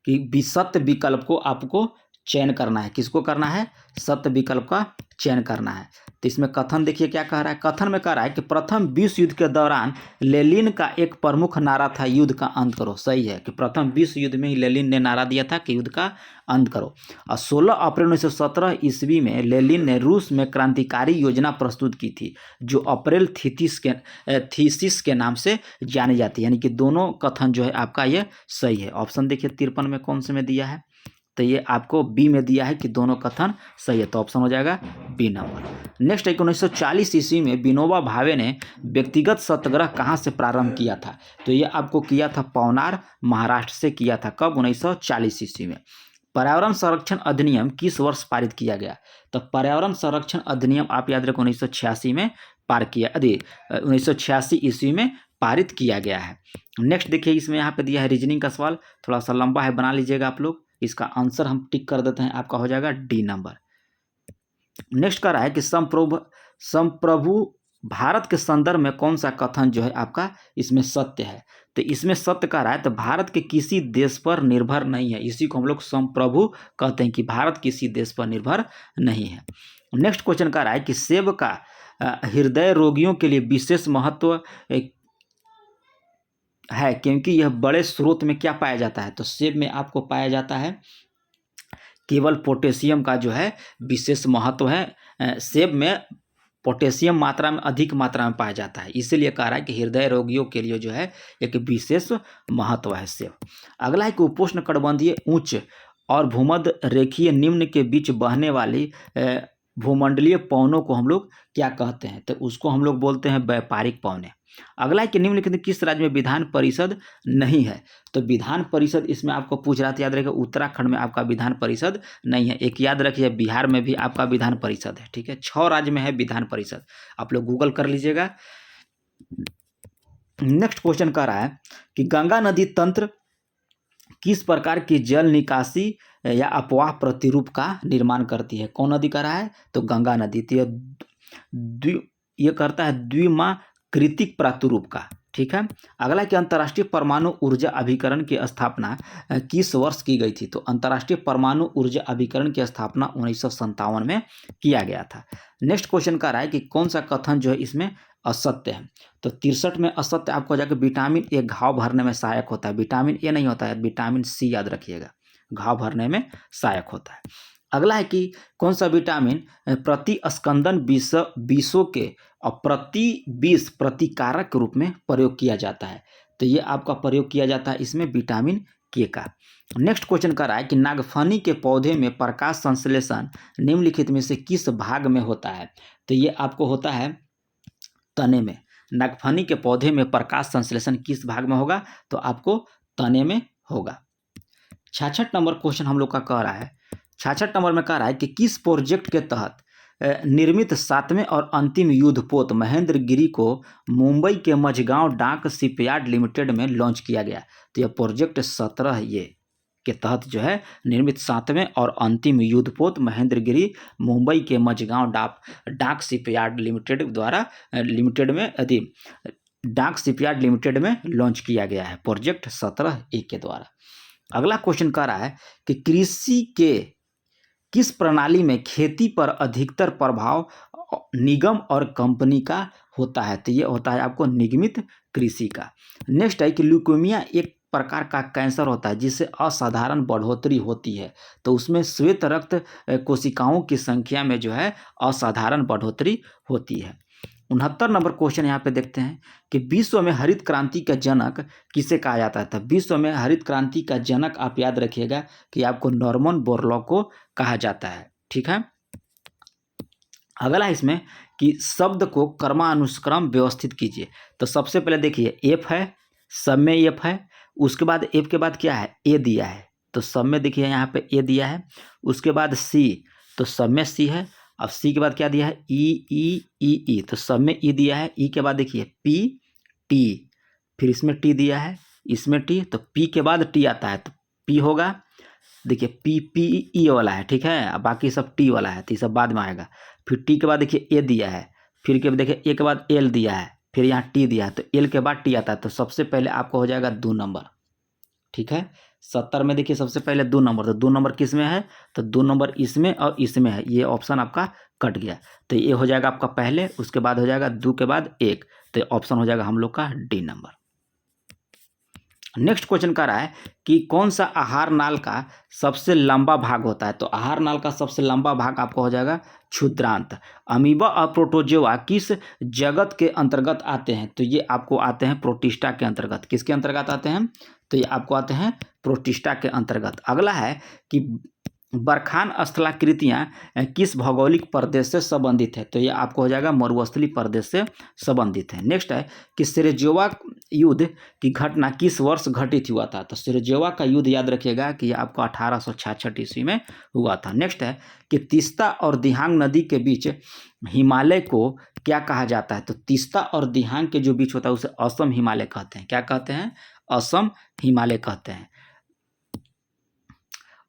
कि सत्य विकल्प को आपको चयन करना है। किसको करना है? सत्य विकल्प का चयन करना है। तो इसमें कथन देखिए क्या कह रहा है। कथन में कह रहा है कि प्रथम विश्व युद्ध के दौरान लेनिन का एक प्रमुख नारा था, युद्ध का अंत करो। सही है कि प्रथम विश्व युद्ध में ही लेनिन ने नारा दिया था कि युद्ध का अंत करो। और 16 अप्रैल 1917 ईस्वी में लेनिन ने रूस में क्रांतिकारी योजना प्रस्तुत की थी, जो अप्रैल थीसिस के नाम से जानी जाती है। यानी कि दोनों कथन जो है आपका ये सही है। ऑप्शन देखिए 53 में कौन से में दिया है? तो ये आपको बी में दिया है कि दोनों कथन सही है। तो ऑप्शन हो जाएगा बी नंबर। नेक्स्ट है 1940 ईस्वी में विनोबा भावे ने व्यक्तिगत सत्याग्रह कहाँ से प्रारंभ किया था? तो ये आपको किया था पवनार, महाराष्ट्र से किया था। कब? 1940 ईस्वी में। पर्यावरण संरक्षण अधिनियम किस वर्ष पारित किया गया? तो पर्यावरण संरक्षण अधिनियम आप याद रखो 1986 में 1986 ईस्वी में पारित किया गया है। नेक्स्ट देखिए, इसमें यहाँ पे दिया है रीजनिंग का सवाल, थोड़ा सा लंबा है, बना लीजिएगा आप लोग। इसका आंसर हम टिक कर देते हैं, आपका हो जाएगा डी नंबर। नेक्स्ट कर रहा है कि संप्रभु भारत के संदर्भ में कौन सा कथन जो है आपका इसमें सत्य है? तो इसमें सत्य कह रहा है तो भारत के किसी देश पर निर्भर नहीं है, इसी को हम लोग संप्रभु कहते हैं कि भारत किसी देश पर निर्भर नहीं है। नेक्स्ट क्वेश्चन कह रहा है कि सेब का हृदय रोगियों के लिए विशेष महत्व है क्योंकि यह बड़े स्रोत में क्या पाया जाता है? तो सेब में आपको पाया जाता है केवल पोटेशियम का जो है विशेष महत्व है। सेब में पोटेशियम मात्रा में अधिक मात्रा में पाया जाता है, इसीलिए कह रहा है कि हृदय रोगियों के लिए जो है एक विशेष महत्व है सेब। अगला है कि उपोष्ण कटिबंधीय उच्च और भूमध्य रेखीय निम्न के बीच बहने वाली भूमंडलीय पवनों को हम लोग क्या कहते हैं? तो उसको हम लोग बोलते हैं व्यापारिक पवने। अगला है कि निम्नलिखित किस राज्य में विधान परिषद नहीं है? तो विधान परिषद इसमें आपको पूछ रहा था, याद रखिए उत्तराखंड में आपका विधान परिषद नहीं है। एक याद रखिए बिहार में भी आपका विधान परिषद है, ठीक है। 6 राज्य में है विधान परिषद, आप लोग गूगल कर लीजिएगा। नेक्स्ट क्वेश्चन कह रहा है कि गंगा नदी तंत्र किस प्रकार की जल निकासी या अपवाह प्रतिरूप का निर्माण करती है? कौन नदी कर रहा है? तो गंगा नदी। तो ये करता है द्विमाकृतिक प्रारूप का, ठीक है। अगला कि अंतर्राष्ट्रीय परमाणु ऊर्जा अभिकरण की स्थापना किस वर्ष की गई थी? तो अंतर्राष्ट्रीय परमाणु ऊर्जा अभिकरण की स्थापना 1957 में किया गया था। नेक्स्ट क्वेश्चन का रहा है कि कौन सा कथन जो है इसमें असत्य है? तो 63 में असत्य आपको जाकर विटामिन ए घाव भरने में सहायक होता है। विटामिन ए नहीं होता है, विटामिन सी याद रखिएगा, घाव भरने में सहायक होता है। अगला है कि कौन सा विटामिन प्रति स्कंदन विषों के और प्रति विष प्रतिकारक के रूप में प्रयोग किया जाता है? तो ये आपका प्रयोग किया जाता है इसमें विटामिन के का। नेक्स्ट क्वेश्चन कर रहा है कि नागफनी के पौधे में प्रकाश संश्लेषण निम्नलिखित में से किस भाग में होता है? तो ये आपको होता है तने में। नागफनी के पौधे में प्रकाश संश्लेषण किस भाग में होगा? तो आपको तने में होगा। 66 नंबर क्वेश्चन हम लोग का कह रहा है, 66 नंबर में कह रहा है कि किस प्रोजेक्ट के तहत निर्मित 7वें और अंतिम युद्धपोत महेंद्रगिरी को मुंबई के मझगांव डाक शिपयार्ड लिमिटेड में लॉन्च किया गया? तो यह प्रोजेक्ट 17 ये के तहत जो है निर्मित 7वें और अंतिम युद्धपोत महेंद्रगिरी मुंबई के मझगांव डाक शिपयार्ड लिमिटेड द्वारा डाक शिपयार्ड लिमिटेड में लॉन्च किया गया है, प्रोजेक्ट 17A के द्वारा। अगला क्वेश्चन कह रहा है कि कृषि के किस प्रणाली में खेती पर अधिकतर प्रभाव निगम और कंपनी का होता है? तो ये होता है आपको निगमित कृषि का। नेक्स्ट है कि ल्यूकेमिया एक प्रकार का कैंसर होता है जिससे असाधारण बढ़ोतरी होती है, तो उसमें श्वेत रक्त कोशिकाओं की संख्या में जो है असाधारण बढ़ोतरी होती है। 69 नंबर क्वेश्चन यहाँ पे देखते हैं कि विश्व में हरित क्रांति का जनक किसे कहा जाता है? तो विश्व में हरित क्रांति का जनक आप याद रखिएगा कि आपको नॉर्मन बोरलॉग को कहा जाता है, ठीक है। अगला इसमें कि शब्द को क्रमानुक्रम व्यवस्थित कीजिए। तो सबसे पहले देखिए एफ है, सब में एफ है, उसके बाद एफ के बाद क्या है? ए दिया है, तो सब में देखिए यहाँ पे ए दिया है। उसके बाद सी, तो सब में सी है। अब सी के बाद क्या दिया है? ई, तो सब में ई दिया है। ई के बाद देखिए पी टी, फिर इसमें टी दिया है, इसमें टी, तो पी के बाद टी आता है तो पी होगा। देखिए पी पी ई वाला है, ठीक है, अब बाकी सब टी वाला है, तो ये सब बाद में आएगा। फिर टी के बाद देखिए ए दिया है, फिर के देखिए ए के बाद एल दिया है, फिर यहाँ टी दिया है, तो एल के बाद टी आता है, तो सबसे पहले आपको हो जाएगा 2 नंबर, ठीक है। 70 में देखिए सबसे पहले 2 नंबर, तो 2 नंबर किस में है? तो 2 नंबर इसमें और इसमें है, ये ऑप्शन आपका कट गया, तो ये हो जाएगा आपका पहले, उसके बाद हो जाएगा 2 के बाद 1, तो ऑप्शन हो जाएगा हम लोग का डी नंबर। नेक्स्ट क्वेश्चन कह रहा है कि कौन सा आहार नाल का सबसे लंबा भाग होता है? तो आहार नाल का सबसे लंबा भाग आपका हो जाएगा क्षुद्रांत। अमीबा और प्रोटोजोआ किस जगत के अंतर्गत आते हैं? तो ये आपको आते हैं प्रोटिस्टा के अंतर्गत। किसके अंतर्गत आते हैं? तो ये आपको आते हैं प्रोटिस्टा के अंतर्गत। अगला है कि बरखान स्थलाकृतियाँ किस भौगोलिक प्रदेश से संबंधित है? तो ये आपको हो जाएगा मरुस्थलीय प्रदेश से संबंधित है। नेक्स्ट है कि सेरेजोवा युद्ध की घटना किस वर्ष घटित हुआ था? तो सेरेजोवा का युद्ध याद रखिएगा कि ये आपको 1866 ईस्वी में हुआ था। नेक्स्ट है कि तीस्ता और दिहांग नदी के बीच हिमालय को क्या कहा जाता है? तो तीस्ता और दिहांग के जो बीच होता है उसे असम हिमालय कहते हैं। क्या कहते हैं? असम हिमालय कहते हैं।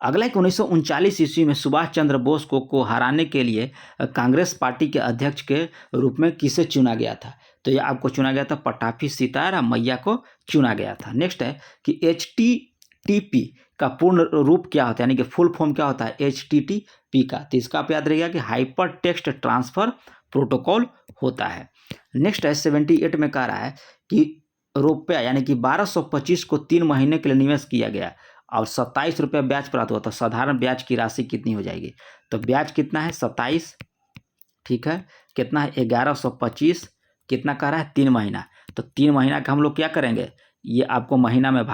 अगला एक 1939 ईस्वी में सुभाष चंद्र बोस को हराने के लिए कांग्रेस पार्टी के अध्यक्ष के रूप में किसे चुना गया था? तो ये आपको चुना गया था पटाभी सीतारामैया को चुना गया था। नेक्स्ट है कि HTTP का पूर्ण रूप क्या होता है, यानी कि फुल फॉर्म क्या होता है HTTP का? तो इसका आप याद रखिएगा कि हाइपर टेक्स्ट ट्रांसफर प्रोटोकॉल होता है। नेक्स्ट है 78 में कह रहा है कि रुपया यानी कि 1225 को 3 महीने के लिए निवेश किया गया और 27 रुपये ब्याज प्राप्त हुआ, तो साधारण ब्याज की राशि कितनी हो जाएगी? तो ब्याज कितना है 27, ठीक है, कितना है 1125, कितना कह रहा है 3 महीना, तो 3 महीना का हम लोग क्या करेंगे, ये आपको महीना में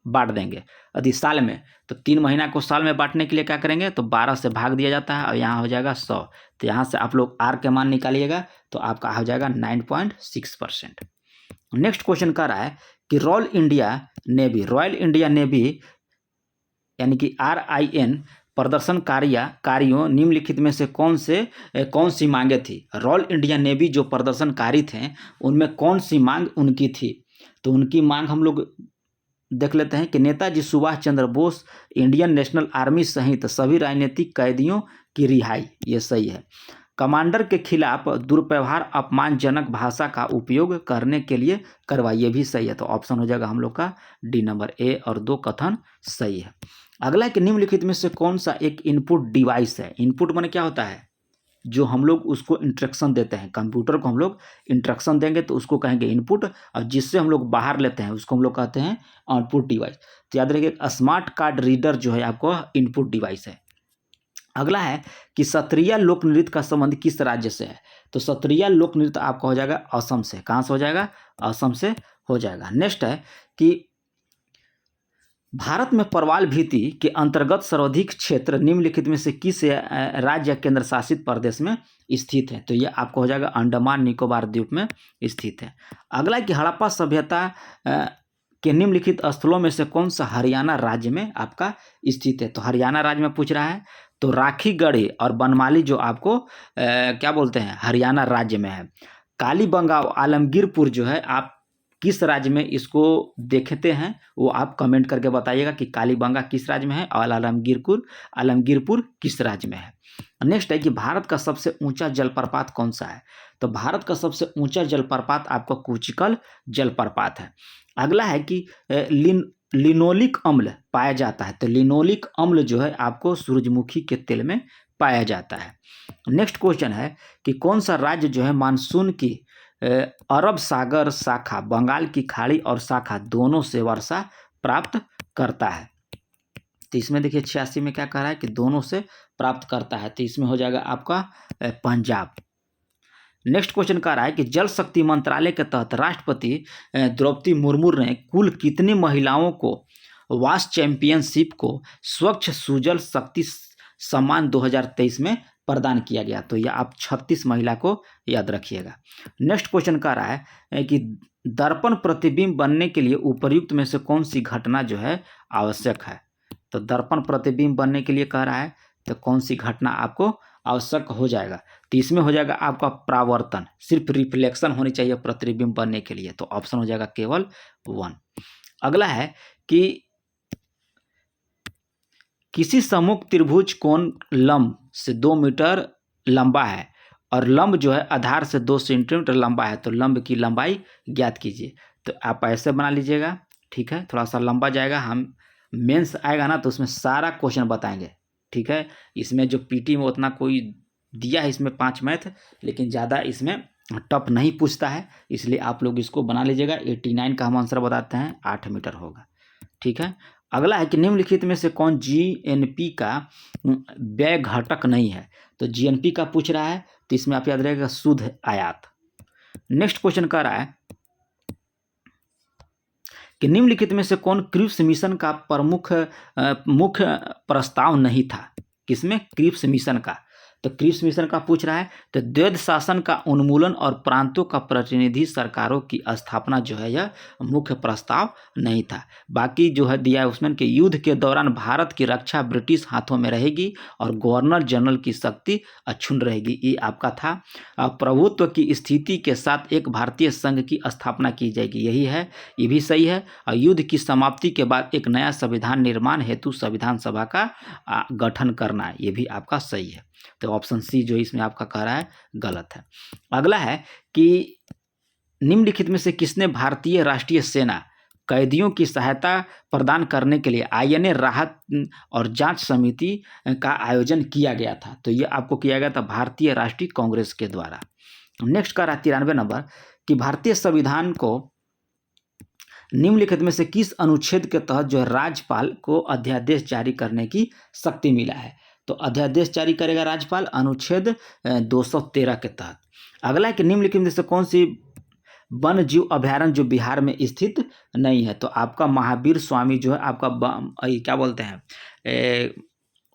बांट देंगे। यदि साल में, तो 3 महीना को साल में बांटने के लिए क्या करेंगे, तो 12 से भाग दिया जाता है और यहाँ हो जाएगा 100, तो यहाँ से आप लोग R के मान निकालिएगा तो आपका हो जाएगा 9.6%। नेक्स्ट क्वेश्चन कह रहा है कि रॉयल इंडिया नेवी यानी कि RIN कारियों निम्नलिखित में से कौन सी मांगे थी? रॉयल इंडिया नेवी जो प्रदर्शनकारी थे उनमें कौन सी मांग उनकी थी? तो उनकी मांग हम लोग देख लेते हैं कि Netaji Subhash Chandra Bose, Indian national army सहित सभी राजनीतिक कैदियों की रिहाई, ये सही है। कमांडर के खिलाफ दुर्व्यवहार अपमानजनक भाषा का उपयोग करने के लिए कार्रवाई, ये भी सही है। तो ऑप्शन हो जाएगा हम लोग का डी नंबर A और 2 कथन सही है। अगला कि निम्नलिखित में से कौन सा एक इनपुट डिवाइस है? इनपुट माने क्या होता है? जो हम लोग उसको इंस्ट्रक्शन देते हैं, कंप्यूटर को हम लोग इंस्ट्रक्शन देंगे तो उसको कहेंगे इनपुट, और जिससे हम लोग बाहर लेते हैं उसको हम लोग कहते हैं आउटपुट डिवाइस। तो याद रखिए स्मार्ट कार्ड रीडर जो है आपको इनपुट डिवाइस है। अगला है कि सत्रिया लोक नृत्य का संबंध किस राज्य से है? तो सत्रिया लोक नृत्य आपका हो जाएगा असम से। कहाँ से हो जाएगा? असम से हो जाएगा। नेक्स्ट है कि भारत में परवाल भीति के अंतर्गत सर्वाधिक क्षेत्र निम्नलिखित में से किस राज्य या केंद्र शासित प्रदेश में स्थित है? तो ये आपको हो जाएगा अंडमान निकोबार द्वीप में स्थित है। अगला कि हड़प्पा सभ्यता के निम्नलिखित स्थलों में से कौन सा हरियाणा राज्य में आपका स्थित है? तो हरियाणा राज्य में पूछ रहा है, तो राखीगढ़ी और बनमाली जो आपको क्या बोलते हैं हरियाणा राज्य में है। कालीबंगा आलमगीरपुर जो है आप किस राज्य में इसको देखते हैं वो आप कमेंट करके बताइएगा कि कालीबंगा किस राज्य में है और आलमगीरपुर किस राज्य में है। नेक्स्ट है कि भारत का सबसे ऊंचा जलप्रपात कौन सा है? तो भारत का सबसे ऊंचा जलप्रपात आपका कुचिकल जलप्रपात है। अगला है कि लिनोलिक अम्ल पाया जाता है। तो लिनोलिक अम्ल जो है आपको सूरजमुखी के तेल में पाया जाता है। नेक्स्ट क्वेश्चन है कि कौन सा राज्य जो है मानसून की अरब सागर शाखा, बंगाल की खाड़ी और शाखा दोनों से वर्षा प्राप्त करता है? तो इसमें देखिए 86 में क्या कह रहा है कि दोनों से प्राप्त करता है, तो इसमें हो जाएगा आपका पंजाब। नेक्स्ट क्वेश्चन कह रहा है कि जल शक्ति मंत्रालय के तहत राष्ट्रपति द्रौपदी मुर्मू ने कुल कितनी महिलाओं को वाश चैंपियनशिप को स्वच्छ सुजल शक्ति सम्मान 2023 में प्रदान किया गया? तो यह आप 36 महिला को याद रखिएगा। नेक्स्ट क्वेश्चन कह रहा है कि दर्पण प्रतिबिंब बनने के लिए उपर्युक्त में से कौन सी घटना जो है आवश्यक है? तो दर्पण प्रतिबिंब बनने के लिए कह रहा है तो कौन सी घटना आपको आवश्यक हो जाएगा? तो इसमें हो जाएगा आपका परावर्तन, सिर्फ रिफ्लेक्शन होनी चाहिए प्रतिबिंब बनने के लिए, तो ऑप्शन हो जाएगा केवल 1। अगला है कि किसी सम्मुख त्रिभुज कोण लंब से 2 मीटर लंबा है और लंब जो है आधार से 2 सेंटीमीटर लंबा है, तो लंब की लंबाई ज्ञात कीजिए। तो आप ऐसे बना लीजिएगा, ठीक है, थोड़ा सा लंबा जाएगा, हम मेंस आएगा ना तो उसमें सारा क्वेश्चन बताएंगे, ठीक है। इसमें जो पीटी में उतना कोई दिया है इसमें 5 मैथ, लेकिन ज़्यादा इसमें टफ नहीं पूछता है, इसलिए आप लोग इसको बना लीजिएगा। 89 का हम आंसर बताते हैं 8 मीटर होगा, ठीक है। अगला है कि निम्नलिखित में से कौन GNP का व्यय घटक नहीं है? तो GNP का पूछ रहा है, तो इसमें आप याद रखिएगा शुद्ध आयात। नेक्स्ट क्वेश्चन कह रहा है कि निम्नलिखित में से कौन क्रिप्स मिशन का मुख्य प्रस्ताव नहीं था? किसमें? क्रिप्स मिशन का। तो क्रिप्स मिशन का पूछ रहा है, तो द्वैध शासन का उन्मूलन और प्रांतों का प्रतिनिधि सरकारों की स्थापना जो है यह मुख्य प्रस्ताव नहीं था। बाकी जो है दिया है उसमें कि युद्ध के दौरान भारत की रक्षा ब्रिटिश हाथों में रहेगी और गवर्नर जनरल की शक्ति अक्षुण्ण रहेगी, ये आपका था। प्रभुत्व की स्थिति के साथ एक भारतीय संघ की स्थापना की जाएगी, यही है, ये भी सही है। और युद्ध की समाप्ति के बाद एक नया संविधान निर्माण हेतु संविधान सभा का गठन करना, ये भी आपका सही है। तो ऑप्शन सी जो इसमें आपका कह रहा है गलत है। अगला है कि निम्नलिखित में से किसने भारतीय राष्ट्रीय सेना कैदियों की सहायता प्रदान करने के लिए आईएनए राहत और जांच समिति का आयोजन किया गया था? तो ये आपको किया गया था भारतीय राष्ट्रीय कांग्रेस के द्वारा। नेक्स्ट का 93 नंबर कि भारतीय संविधान को निम्नलिखित में से किस अनुच्छेद के तहत जो है राज्यपाल को अध्यादेश जारी करने की शक्ति मिला है? तो अध्यादेश जारी करेगा राज्यपाल अनुच्छेद 213 के तहत। अगला है कि निम्नलिखित में से कौन सी वन जीव अभयारण्य जो बिहार में स्थित नहीं है? तो आपका महावीर स्वामी जो है आपका क्या बोलते हैं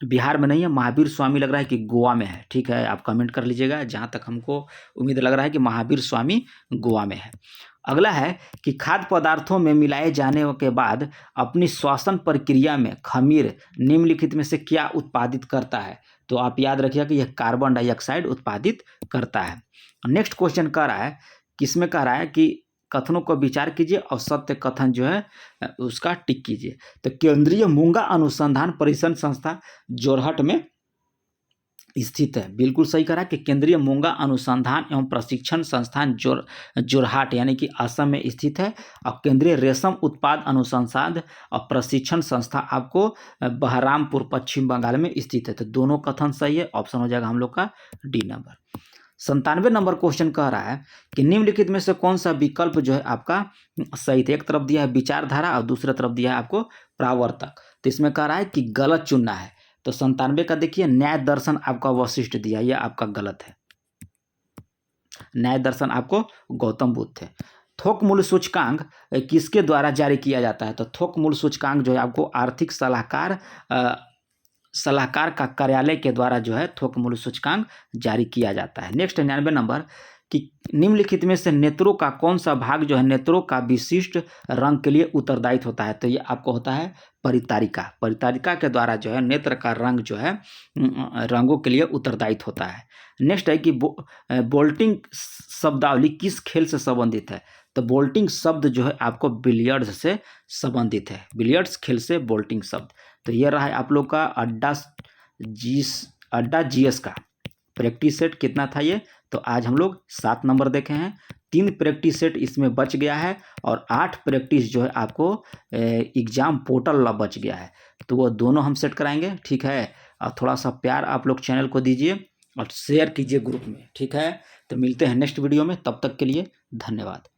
बिहार में नहीं है, महावीर स्वामी लग रहा है कि गोवा में है। ठीक है, आप कमेंट कर लीजिएगा, जहाँ तक हमको उम्मीद लग रहा है कि महावीर स्वामी गोवा में है। अगला है कि खाद्य पदार्थों में मिलाए जाने के बाद अपनी श्वसन प्रक्रिया में खमीर निम्नलिखित में से क्या उत्पादित करता है? तो आप याद रखिएगा कि यह कार्बन डाइऑक्साइड उत्पादित करता है। नेक्स्ट क्वेश्चन कह रहा है, किसमें कह रहा है कि कथनों को विचार कीजिए और सत्य कथन जो है उसका टिक कीजिए। तो केंद्रीय मूंगा अनुसंधान परिषद संस्था जोरहट में स्थित है, बिल्कुल सही करा कि केंद्रीय मूंगा अनुसंधान एवं प्रशिक्षण संस्थान जोरहाट यानी कि असम में स्थित है। और केंद्रीय रेशम उत्पाद अनुसंधान और प्रशिक्षण संस्था आपको बहरामपुर पश्चिम बंगाल में स्थित है। तो दोनों कथन सही है, ऑप्शन हो जाएगा हम लोग का डी नंबर। 97 नंबर क्वेश्चन कह रहा है कि निम्नलिखित में से कौन सा विकल्प जो है आपका सही था? एक तरफ दिया है विचारधारा और दूसरी तरफ दिया है आपको प्रावर्तक। तो इसमें कह रहा है कि गलत चुनना है। तो 97 का देखिए न्याय दर्शन आपका वशिष्ठ दिया, यह आपका गलत है। न्याय दर्शन आपको गौतम बुद्ध थे। थोक मूल्य सूचकांक किसके द्वारा जारी किया जाता है? तो थोक मूल्य सूचकांक जो है आपको आर्थिक सलाहकार का कार्यालय के द्वारा जो है थोक मूल्य सूचकांक जारी किया जाता है। नेक्स्ट 99 नंबर कि निम्नलिखित में से नेत्रों का कौन सा भाग जो है नेत्रों का विशिष्ट रंग के लिए उत्तरदायित्व होता है? तो ये आपको होता है परितारिका। परितारिका के द्वारा जो है नेत्र का रंग जो है रंगों के लिए उत्तरदायित्व होता है। नेक्स्ट है कि बोल्टिंग शब्दावली किस खेल से संबंधित है? तो बोल्टिंग शब्द जो है आपको बिलियर्ड्स से संबंधित है, बिलियर्ड्स खेल से बोल्टिंग शब्द। तो यह रहा है आप लोग का अड्डा जीएस का प्रैक्टिस सेट कितना था ये? तो आज हम लोग 7 नंबर देखे हैं, 3 प्रैक्टिस सेट इसमें बच गया है और 8 प्रैक्टिस जो है आपको एग्जाम पोर्टल बच गया है। तो वो दोनों हम सेट कराएंगे, ठीक है। और थोड़ा सा प्यार आप लोग चैनल को दीजिए और शेयर कीजिए ग्रुप में, ठीक है। तो मिलते हैं नेक्स्ट वीडियो में, तब तक के लिए धन्यवाद।